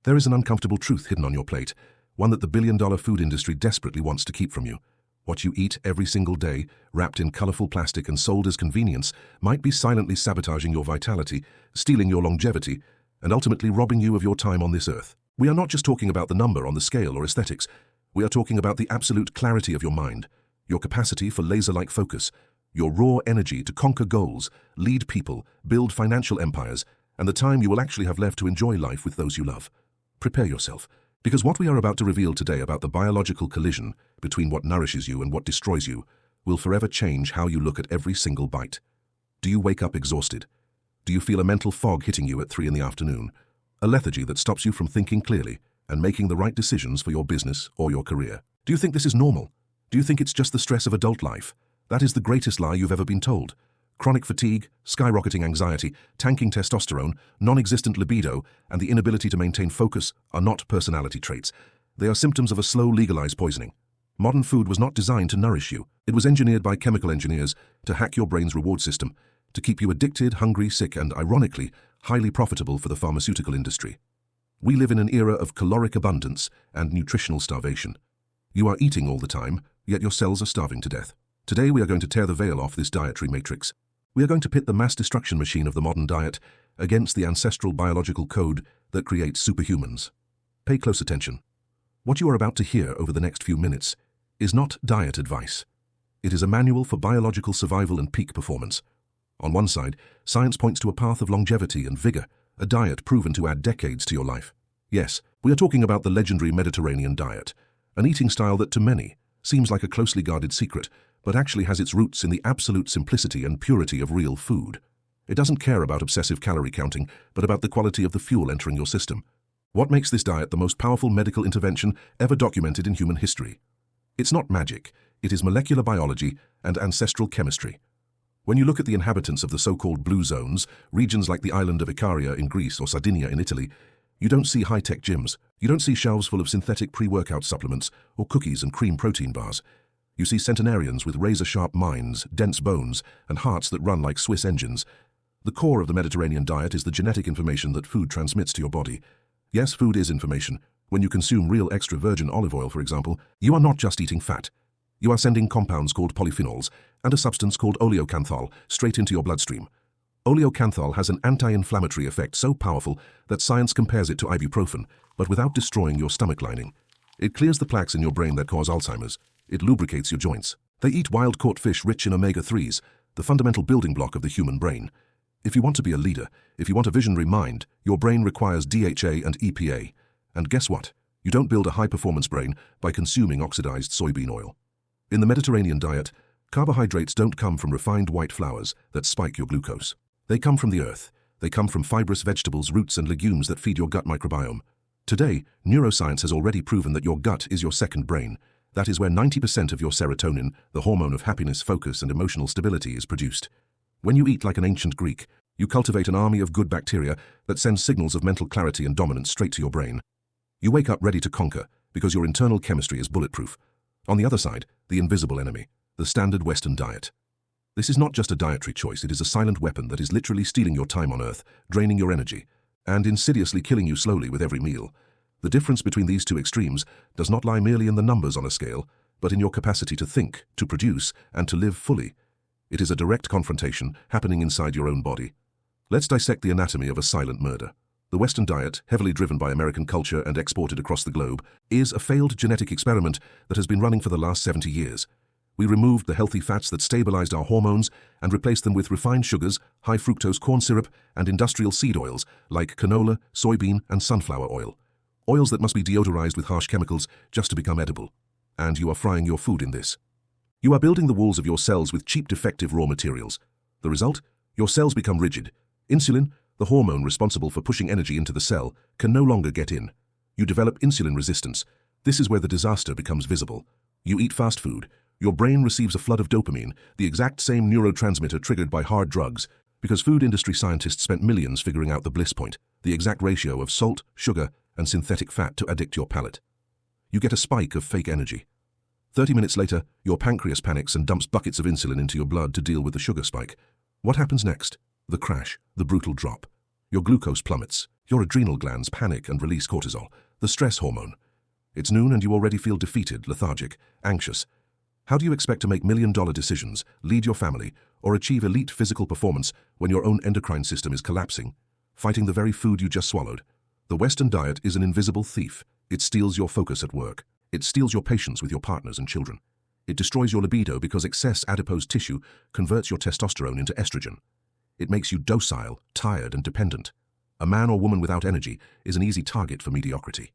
There is an uncomfortable truth hidden on your plate, one that the billion-dollar food industry desperately wants to keep from you. What you eat every single day, wrapped in colorful plastic and sold as convenience, might be silently sabotaging your vitality, stealing your longevity, and ultimately robbing you of your time on this earth. We are not just talking about the number on the scale or aesthetics. We are talking about the absolute clarity of your mind, your capacity for laser-like focus, your raw energy to conquer goals, lead people, build financial empires, and the time you will actually have left to enjoy life with those you love. Prepare yourself, because what we are about to reveal today about the biological collision between what nourishes you and what destroys you will forever change how you look at every single bite. Do you wake up exhausted? Do you feel a mental fog hitting you at 3 in the afternoon? A lethargy that stops you from thinking clearly and making the right decisions for your business or your career? Do you think this is normal? Do you think it's just the stress of adult life? That is the greatest lie you've ever been told. Chronic fatigue, skyrocketing anxiety, tanking testosterone, non-existent libido, and the inability to maintain focus are not personality traits. They are symptoms of a slow, legalized poisoning. Modern food was not designed to nourish you. It was engineered by chemical engineers to hack your brain's reward system, to keep you addicted, hungry, sick, and, ironically, highly profitable for the pharmaceutical industry. We live in an era of caloric abundance and nutritional starvation. You are eating all the time, yet your cells are starving to death. Today we are going to tear the veil off this dietary matrix. We are going to pit the mass destruction machine of the modern diet against the ancestral biological code that creates superhumans. Pay close attention. What you are about to hear over the next few minutes is not diet advice. It is a manual for biological survival and peak performance. On one side, science points to a path of longevity and vigor, a diet proven to add decades to your life. Yes, we are talking about the legendary Mediterranean diet, an eating style that to many seems like a closely guarded secret, but actually has its roots in the absolute simplicity and purity of real food. It doesn't care about obsessive calorie counting, but about the quality of the fuel entering your system. What makes this diet the most powerful medical intervention ever documented in human history? It's not magic, it is molecular biology and ancestral chemistry. When you look at the inhabitants of the so-called blue zones, regions like the island of Icaria in Greece or Sardinia in Italy, you don't see high-tech gyms. You don't see shelves full of synthetic pre-workout supplements or cookies and cream protein bars. You see centenarians with razor-sharp minds, dense bones, and hearts that run like Swiss engines. The core of the Mediterranean diet is the genetic information that food transmits to your body. Yes, food is information. When you consume real extra virgin olive oil, for example, you are not just eating fat. You are sending compounds called polyphenols and a substance called oleocanthal straight into your bloodstream. Oleocanthal has an anti-inflammatory effect so powerful that science compares it to ibuprofen, but without destroying your stomach lining. It clears the plaques in your brain that cause Alzheimer's. It lubricates your joints. They eat wild-caught fish rich in omega-3s, the fundamental building block of the human brain. If you want to be a leader, if you want a visionary mind, your brain requires DHA and EPA. And guess what? You don't build a high-performance brain by consuming oxidized soybean oil. In the Mediterranean diet, carbohydrates don't come from refined white flours that spike your glucose. They come from the earth. They come from fibrous vegetables, roots, and legumes that feed your gut microbiome. Today, neuroscience has already proven that your gut is your second brain. That is where 90% of your serotonin, the hormone of happiness, focus, and emotional stability, is produced. When you eat like an ancient Greek, you cultivate an army of good bacteria that sends signals of mental clarity and dominance straight to your brain. You wake up ready to conquer because your internal chemistry is bulletproof. On the other side, the invisible enemy, the standard Western diet. This is not just a dietary choice, it is a silent weapon that is literally stealing your time on Earth, draining your energy, and insidiously killing you slowly with every meal. The difference between these two extremes does not lie merely in the numbers on a scale, but in your capacity to think, to produce, and to live fully. It is a direct confrontation happening inside your own body. Let's dissect the anatomy of a silent murder. The Western diet, heavily driven by American culture and exported across the globe, is a failed genetic experiment that has been running for the last 70 years. We removed the healthy fats that stabilized our hormones and replaced them with refined sugars, high-fructose corn syrup, and industrial seed oils like canola, soybean, and sunflower oil. Oils that must be deodorized with harsh chemicals just to become edible. And you are frying your food in this. You are building the walls of your cells with cheap, defective raw materials. The result? Your cells become rigid. Insulin, the hormone responsible for pushing energy into the cell, can no longer get in. You develop insulin resistance. This is where the disaster becomes visible. You eat fast food. Your brain receives a flood of dopamine, the exact same neurotransmitter triggered by hard drugs, because food industry scientists spent millions figuring out the bliss point, the exact ratio of salt, sugar, and synthetic fat to addict your palate. You get a spike of fake energy. 30 minutes later, your pancreas panics and dumps buckets of insulin into your blood to deal with the sugar spike. What happens next? The crash, the brutal drop. Your glucose plummets. Your adrenal glands panic and release cortisol, the stress hormone. It's noon and you already feel defeated, lethargic, anxious. How do you expect to make million-dollar decisions, lead your family, or achieve elite physical performance when your own endocrine system is collapsing, fighting the very food you just swallowed? The Western diet is an invisible thief. It steals your focus at work. It steals your patience with your partners and children. It destroys your libido because excess adipose tissue converts your testosterone into estrogen. It makes you docile, tired, and dependent. A man or woman without energy is an easy target for mediocrity.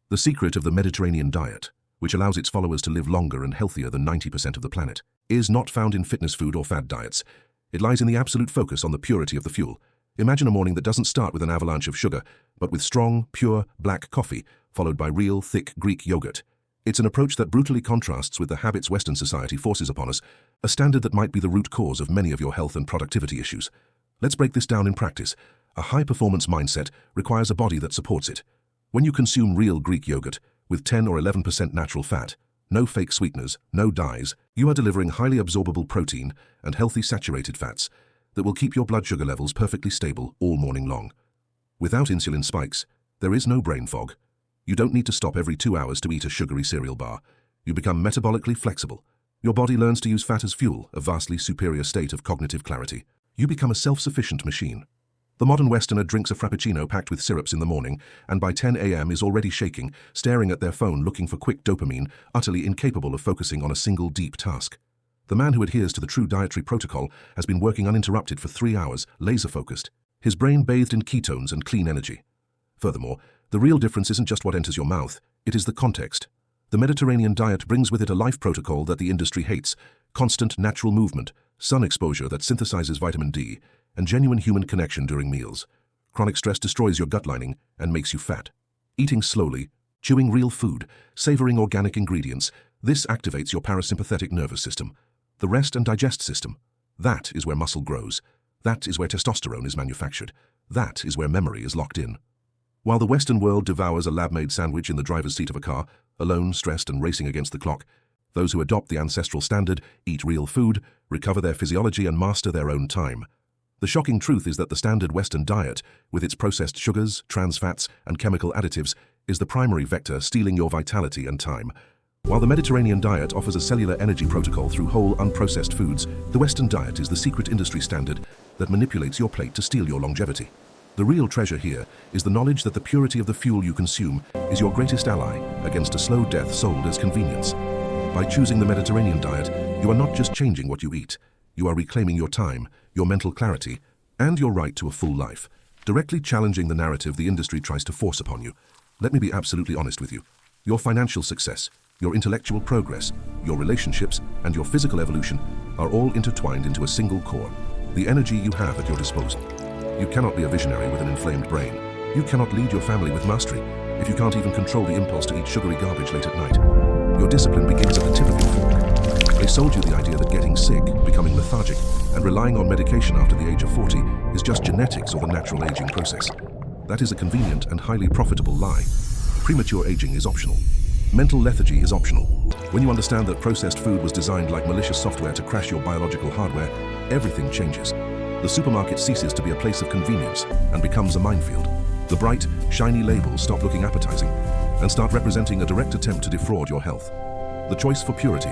The secret of the Mediterranean diet, which allows its followers to live longer and healthier than 90% of the planet, is not found in fitness food or fad diets. It lies in the absolute focus on the purity of the fuel. Imagine a morning that doesn't start with an avalanche of sugar, but with strong, pure, black coffee, followed by real, thick Greek yogurt. It's an approach that brutally contrasts with the habits Western society forces upon us, a standard that might be the root cause of many of your health and productivity issues. Let's break this down in practice. A high-performance mindset requires a body that supports it. When you consume real Greek yogurt, with 10 or 11% natural fat, no fake sweeteners, no dyes, you are delivering highly absorbable protein and healthy saturated fats that will keep your blood sugar levels perfectly stable all morning long. Without insulin spikes, there is no brain fog. You don't need to stop every 2 hours to eat a sugary cereal bar. You become metabolically flexible. Your body learns to use fat as fuel, a vastly superior state of cognitive clarity. You become a self-sufficient machine. The modern Westerner drinks a frappuccino packed with syrups in the morning, and by 10 a.m. is already shaking, staring at their phone looking for quick dopamine, utterly incapable of focusing on a single deep task. The man who adheres to the true dietary protocol has been working uninterrupted for 3 hours, laser-focused, his brain bathed in ketones and clean energy. Furthermore, the real difference isn't just what enters your mouth, it is the context. The Mediterranean diet brings with it a life protocol that the industry hates: constant natural movement, sun exposure that synthesizes vitamin D, and genuine human connection during meals. Chronic stress destroys your gut lining and makes you fat. Eating slowly, chewing real food, savoring organic ingredients, this activates your parasympathetic nervous system, the rest and digest system. That is where muscle grows. That is where testosterone is manufactured. That is where memory is locked in. While the Western world devours a lab-made sandwich in the driver's seat of a car, alone, stressed and racing against the clock, those who adopt the ancestral standard, eat real food, recover their physiology and master their own time. The shocking truth is that the standard Western diet, with its processed sugars, trans fats, and chemical additives, is the primary vector stealing your vitality and time. While the Mediterranean diet offers a cellular energy protocol through whole, unprocessed foods, the Western diet is the secret industry standard that manipulates your plate to steal your longevity. The real treasure here is the knowledge that the purity of the fuel you consume is your greatest ally against a slow death sold as convenience. By choosing the Mediterranean diet, you are not just changing what you eat. You are reclaiming your time, your mental clarity, and your right to a full life, directly challenging the narrative the industry tries to force upon you. Let me be absolutely honest with you. Your financial success, your intellectual progress, your relationships, and your physical evolution are all intertwined into a single core: the energy you have at your disposal. You cannot be a visionary with an inflamed brain. You cannot lead your family with mastery if you can't even control the impulse to eat sugary garbage late at night. Your discipline begins at the tip of your fork. They sold you the idea that getting sick, becoming lethargic, and relying on medication after the age of 40 is just genetics or the natural aging process. That is a convenient and highly profitable lie. Premature aging is optional. Mental lethargy is optional. When you understand that processed food was designed like malicious software to crash your biological hardware, everything changes. The supermarket ceases to be a place of convenience and becomes a minefield. The bright, shiny labels stop looking appetizing and start representing a direct attempt to defraud your health. The choice for purity,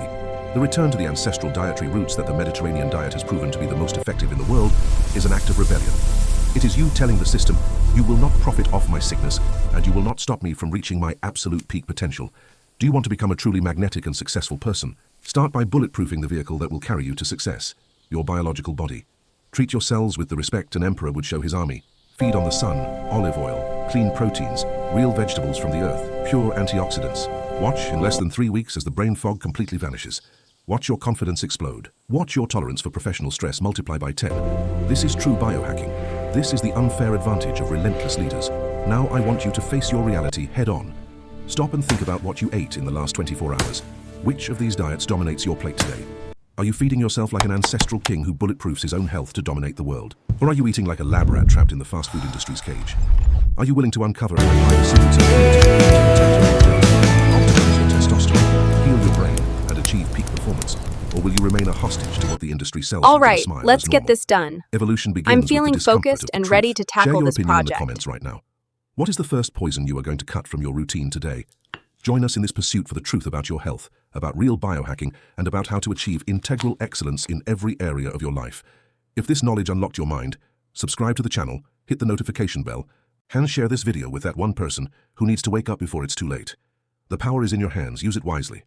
the return to the ancestral dietary roots that the Mediterranean diet has proven to be the most effective in the world, is an act of rebellion. It is you telling the system, you will not profit off my sickness, and you will not stop me from reaching my absolute peak potential. Do you want to become a truly magnetic and successful person? Start by bulletproofing the vehicle that will carry you to success, your biological body. Treat your cells with the respect an emperor would show his army. Feed on the sun, olive oil, clean proteins, real vegetables from the earth, pure antioxidants. Watch in less than 3 weeks as the brain fog completely vanishes. Watch your confidence explode. Watch your tolerance for professional stress multiply by 10. This is true biohacking. This is the unfair advantage of relentless leaders. Now I want you to face your reality head on. Stop and think about what you ate in the last 24 hours. Which of these diets dominates your plate today? Are you feeding yourself like an ancestral king who bulletproofs his own health to dominate the world? Or are you eating like a lab rat trapped in the fast food industry's cage? Are you willing to uncover and apply the secrets of optimize your testosterone, heal your brain, and achieve peak performance? Or will you you remain a hostage to what the industry sells All you with a right, smile let's as get normal. this done. Evolution begins I'm with feeling the discomfort focused of the and truth. ready to Share tackle your this opinion in the project. comments right now. What is the first poison you are going to cut from your routine today? Join us in this pursuit for the truth about your health, about real biohacking, and about how to achieve integral excellence in every area of your life. If this knowledge unlocked your mind, subscribe to the channel, hit the notification bell, and share this video with that one person who needs to wake up before it's too late. The power is in your hands. Use it wisely.